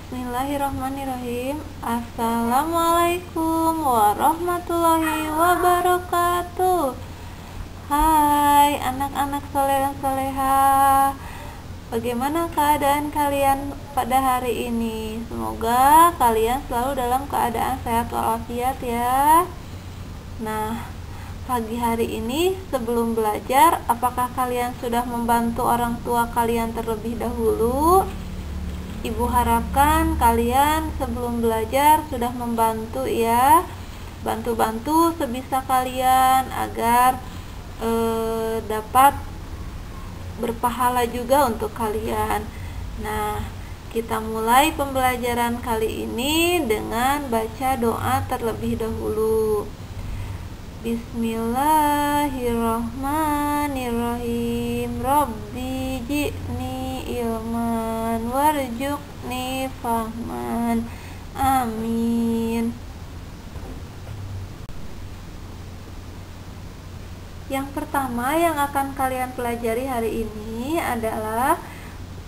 Bismillahirrahmanirrahim. Assalamualaikum warahmatullahi wabarakatuh. Hai anak-anak soleh dan soleha, bagaimana keadaan kalian pada hari ini? Semoga kalian selalu dalam keadaan sehat walafiat ya. Nah, pagi hari ini sebelum belajar, apakah kalian sudah membantu orang tua kalian terlebih dahulu? Ibu harapkan kalian sebelum belajar sudah membantu ya. Bantu-bantu sebisa kalian agar dapat berpahala juga untuk kalian. Nah, kita mulai pembelajaran kali ini dengan baca doa terlebih dahulu. Bismillahirrahmanirrahim. Rabbi ji'ni ilman warzuqni fahman. Amin. Yang pertama yang akan kalian pelajari hari ini adalah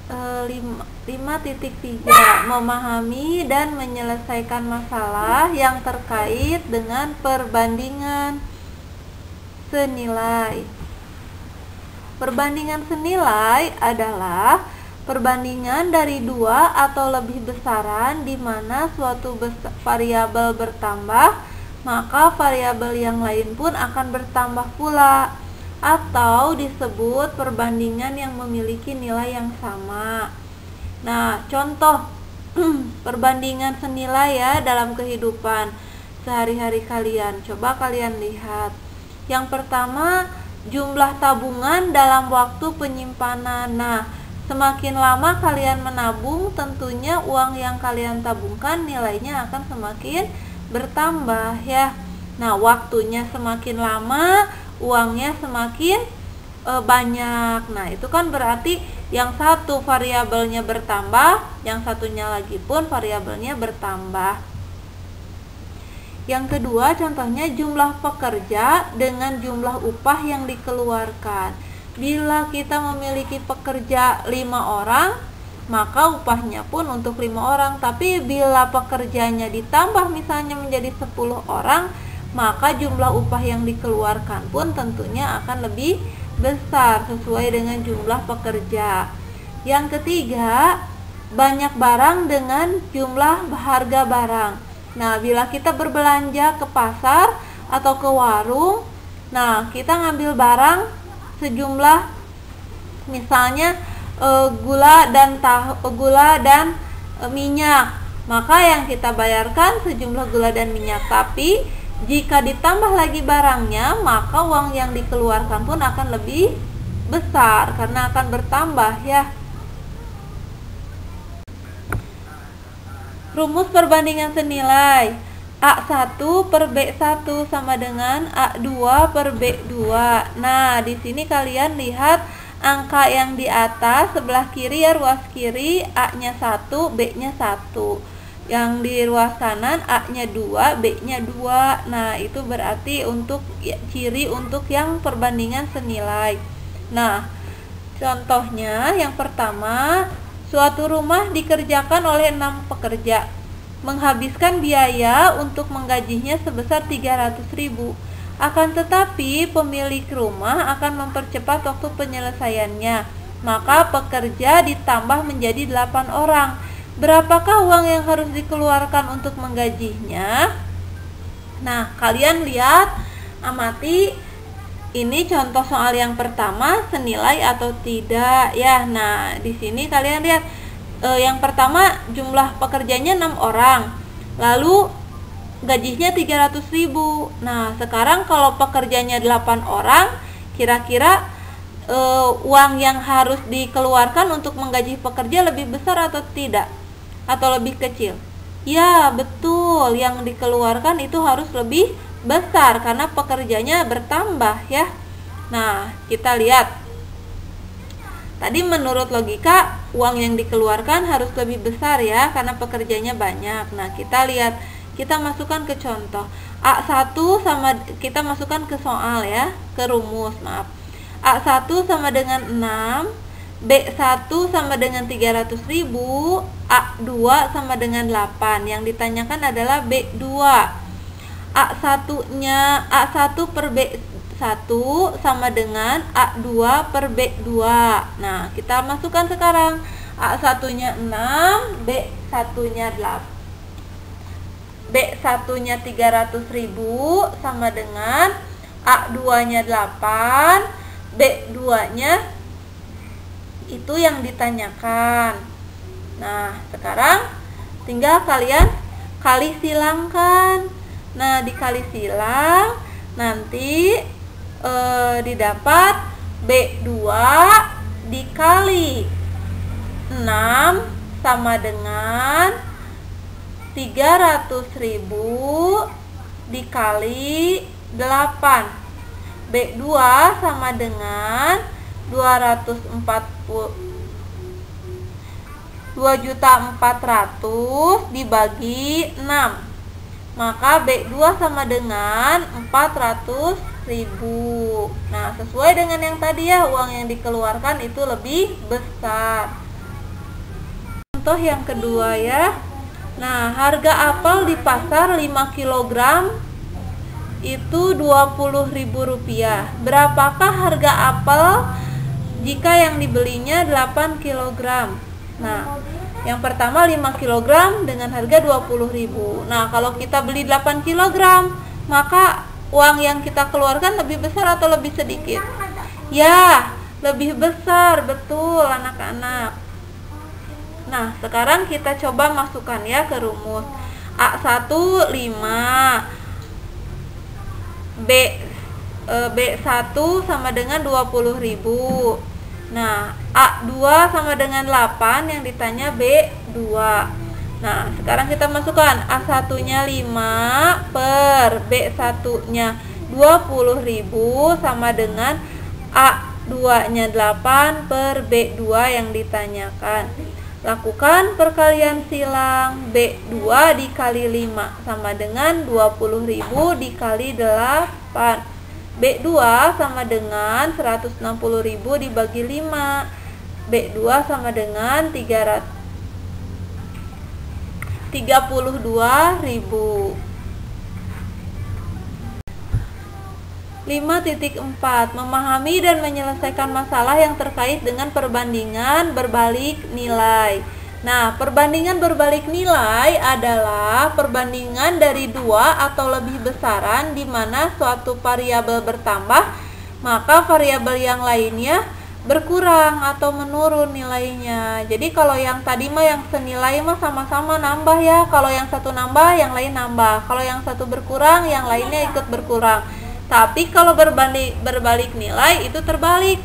5.3, memahami dan menyelesaikan masalah yang terkait dengan perbandingan senilai. Perbandingan senilai adalah perbandingan dari dua atau lebih besaran di mana suatu variabel bertambah, maka variabel yang lain pun akan bertambah pula, atau disebut perbandingan yang memiliki nilai yang sama. Nah, contoh perbandingan senilai ya dalam kehidupan sehari-hari kalian. Coba kalian lihat. Yang pertama, jumlah tabungan dalam waktu penyimpanan. Nah, semakin lama kalian menabung, tentunya uang yang kalian tabungkan nilainya akan semakin bertambah ya. Nah, waktunya semakin lama, uangnya semakin banyak. Nah, itu kan berarti yang satu variabelnya bertambah, yang satunya lagi pun variabelnya bertambah. Yang kedua, contohnya jumlah pekerja dengan jumlah upah yang dikeluarkan. Bila kita memiliki pekerja 5 orang, maka upahnya pun untuk 5 orang. Tapi bila pekerjanya ditambah misalnya menjadi 10 orang, maka jumlah upah yang dikeluarkan pun tentunya akan lebih besar sesuai dengan jumlah pekerja. Yang ketiga, banyak barang dengan jumlah harga barang. Nah, bila kita berbelanja ke pasar atau ke warung, nah kita ngambil barang sejumlah misalnya gula dan minyak, maka yang kita bayarkan sejumlah gula dan minyak. Tapi jika ditambah lagi barangnya, maka uang yang dikeluarkan pun akan lebih besar karena akan bertambah ya. Rumus perbandingan senilai. A1 per B1 sama dengan A2 per B2. Nah, di sini kalian lihat angka yang di atas sebelah kiri ya, ruas kiri A-nya 1, B-nya 1. Yang di ruas kanan A-nya 2, B-nya 2. Nah, itu berarti untuk ciri untuk yang perbandingan senilai. Nah, contohnya yang pertama, suatu rumah dikerjakan oleh 6 pekerja, menghabiskan biaya untuk menggajinya sebesar 300.000. Akan tetapi pemilik rumah akan mempercepat waktu penyelesaiannya, maka pekerja ditambah menjadi 8 orang. Berapakah uang yang harus dikeluarkan untuk menggajinya? Nah, kalian lihat, amati, ini contoh soal yang pertama, senilai atau tidak ya. Nah, di sini kalian lihat yang pertama jumlah pekerjanya 6 orang, lalu gajinya 300.000. Nah, sekarang kalau pekerjanya 8 orang, kira-kira uang yang harus dikeluarkan untuk menggaji pekerja lebih besar atau tidak? Atau lebih kecil? Ya, betul, yang dikeluarkan itu harus lebih besar karena pekerjanya bertambah ya. Nah, kita lihat. Tadi menurut logika uang yang dikeluarkan harus lebih besar ya karena pekerjanya banyak. Nah, kita lihat, kita masukkan ke contoh. A1 sama, kita masukkan ke soal ya, ke rumus, maaf. A1 sama dengan 6, B1 sama dengan 300.000, A2 sama dengan 8. Yang ditanyakan adalah B2. A1 per B1 sama dengan A2 per B2. Nah, kita masukkan sekarang. A1-nya 6, B1-nya 8. B1-nya 300.000 sama dengan A2-nya 8, B2-nya itu yang ditanyakan. Nah, sekarang tinggal kalian kali silangkan. Nah, dikali silang nanti didapat B2 dikali 6 sama dengan 300.000 dikali 8. B2 sama dengan 2.400.000 dibagi 6. Maka B2 sama dengan 400.000. Nah, sesuai dengan yang tadi ya, uang yang dikeluarkan itu lebih besar. Contoh yang kedua ya. Nah, harga apel di pasar 5 kg itu Rp20.000. Berapakah harga apel jika yang dibelinya 8 kg? Nah, yang pertama 5 kg dengan harga Rp20.000. Nah, kalau kita beli 8 kg, maka uang yang kita keluarkan lebih besar atau lebih sedikit? Ya, lebih besar, betul anak-anak. Nah, sekarang kita coba masukkan ya ke rumus. A1 5, B1 sama dengan 20.000. Nah, A2 sama dengan 8, yang ditanya B2. Nah, sekarang kita masukkan. A1-nya 5 per B1-nya 20.000 sama dengan A2-nya 8 per B2 yang ditanyakan. Lakukan perkalian silang. B2 dikali 5 sama dengan 20.000 dikali 8. B2 sama dengan 160.000 dibagi 5. B2 sama dengan 32.000. 5.4. Memahami dan menyelesaikan masalah yang terkait dengan perbandingan berbalik nilai. Nah, perbandingan berbalik nilai adalah perbandingan dari dua atau lebih besaran di mana suatu variabel bertambah, maka variabel yang lainnya berkurang atau menurun nilainya. Jadi kalau yang tadi mah yang senilai mah sama-sama nambah ya. Kalau yang satu nambah, yang lain nambah. Kalau yang satu berkurang, yang lainnya ikut berkurang. Tapi kalau berbalik nilai itu terbalik.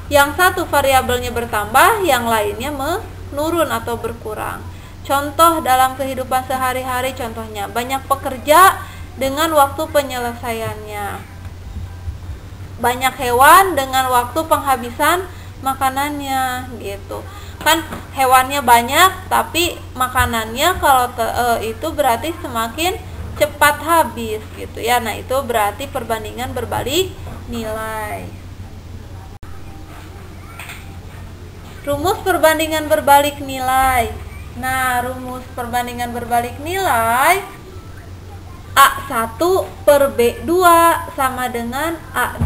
Yang satu variabelnya bertambah, yang lainnya menurun atau berkurang. Contoh dalam kehidupan sehari-hari, contohnya banyak pekerja dengan waktu penyelesaiannya, banyak hewan dengan waktu penghabisan makanannya, gitu kan. Hewannya banyak tapi makanannya kalau itu berarti semakin cepat habis, gitu ya. Nah, itu berarti perbandingan berbalik nilai. Rumus perbandingan berbalik nilai. Nah, rumus perbandingan berbalik nilai, A1 per B2 sama dengan A2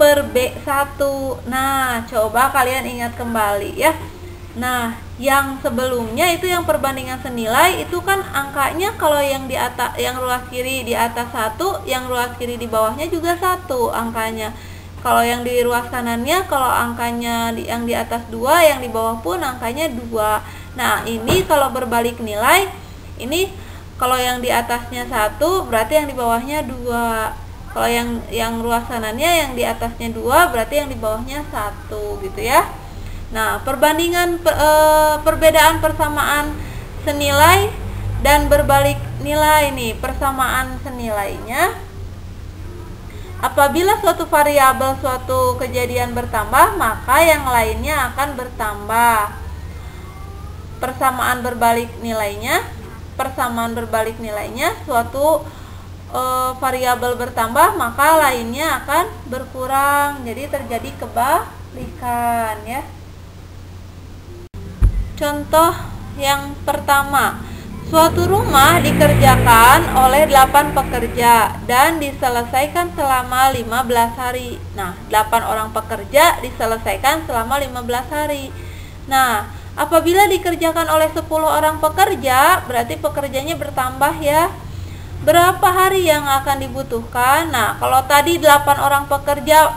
per B1. Nah, coba kalian ingat kembali ya. Nah, yang sebelumnya itu yang perbandingan senilai itu kan angkanya kalau yang di atas, yang ruas kiri di atas 1, yang ruas kiri di bawahnya juga 1 angkanya. Kalau yang di ruas kanannya, kalau angkanya yang di atas 2, yang di bawah pun angkanya 2. Nah, ini kalau berbalik nilai, ini kalau yang di atasnya 1, berarti yang di bawahnya 2. Kalau yang ruas kanannya, yang di atasnya 2, berarti yang di bawahnya 1, gitu ya. Nah, perbandingan perbedaan persamaan senilai dan berbalik nilai nih. Persamaan senilainya, apabila suatu variabel suatu kejadian bertambah, maka yang lainnya akan bertambah. Persamaan berbalik nilainya suatu variabel bertambah, maka lainnya akan berkurang. Jadi terjadi kebalikan ya. Contoh yang pertama, suatu rumah dikerjakan oleh 8 pekerja dan diselesaikan selama 15 hari. Nah, 8 orang pekerja diselesaikan selama 15 hari. Nah, apabila dikerjakan oleh 10 orang pekerja, berarti pekerjanya bertambah ya. Berapa hari yang akan dibutuhkan? Nah, kalau tadi 8 orang pekerja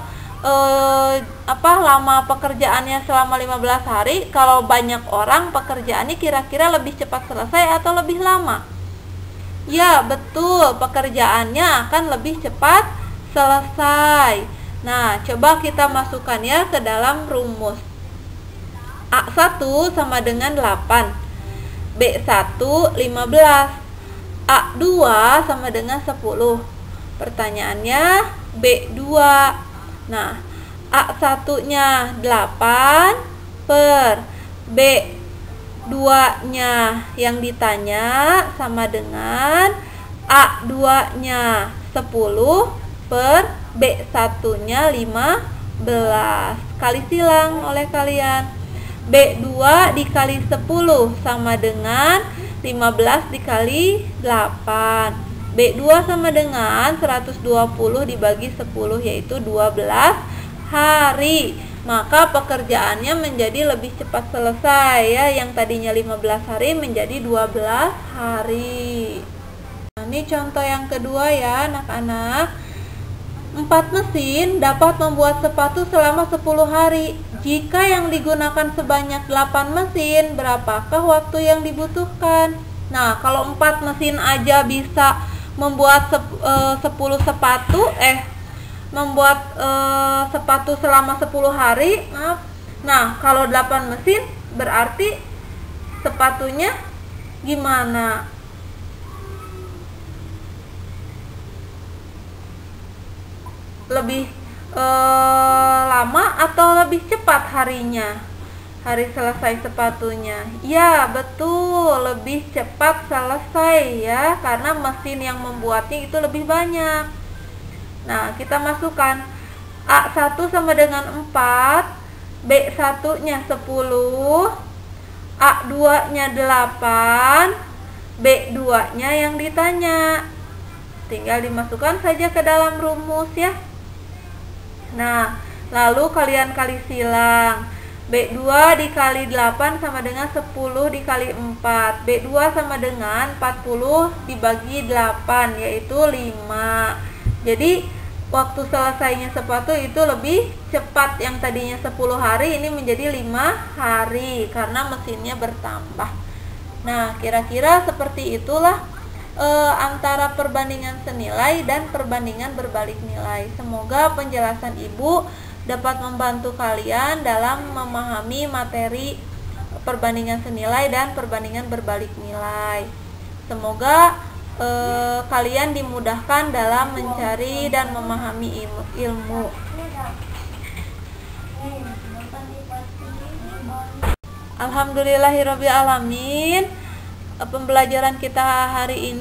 lama pekerjaannya selama 15 hari, kalau banyak orang pekerjaannya kira-kira lebih cepat selesai atau lebih lama? Ya, betul, pekerjaannya akan lebih cepat selesai. Nah, coba kita masukkan ya ke dalam rumus. A1 sama dengan 8, B1 15, A2 sama dengan 10. Pertanyaannya B2. Nah, A1-nya 8 per B2-nya yang ditanya sama dengan A2-nya 10 per B1-nya 15. Kali silang oleh kalian. B2 dikali 10 sama dengan 15 dikali 8. B2 sama dengan 120 dibagi 10, yaitu 12 hari. Maka pekerjaannya menjadi lebih cepat selesai ya. Yang tadinya 15 hari menjadi 12 hari. Nah, ini contoh yang kedua ya anak-anak. 4 mesin dapat membuat sepatu selama 10 hari. Jika yang digunakan sebanyak 8 mesin, berapakah waktu yang dibutuhkan? Nah, kalau 4 mesin aja bisa membuat 10 sepatu membuat sepatu selama 10 hari, maaf. Nah, kalau 8 mesin berarti sepatunya gimana? Lebih lama atau lebih cepat harinya? Hari selesai sepatunya. Ya, betul, lebih cepat selesai ya, karena mesin yang membuatnya itu lebih banyak. Nah, kita masukkan A1 sama dengan 4, B1-nya 10, A2-nya 8, B2-nya yang ditanya. Tinggal dimasukkan saja ke dalam rumus ya. Nah, lalu kalian kali silang. B2 dikali 8 sama dengan 10 dikali 4. B2 sama dengan 40 dibagi 8, yaitu 5. Jadi waktu selesainya sepatu itu lebih cepat. Yang tadinya 10 hari ini menjadi 5 hari karena mesinnya bertambah. Nah, kira-kira seperti itulah antara perbandingan senilai dan perbandingan berbalik nilai. Semoga penjelasan Ibu dapat membantu kalian dalam memahami materi perbandingan senilai dan perbandingan berbalik nilai. Semoga kalian dimudahkan dalam mencari dan memahami ilmu. Alhamdulillahirobbilalamin. Pembelajaran kita hari ini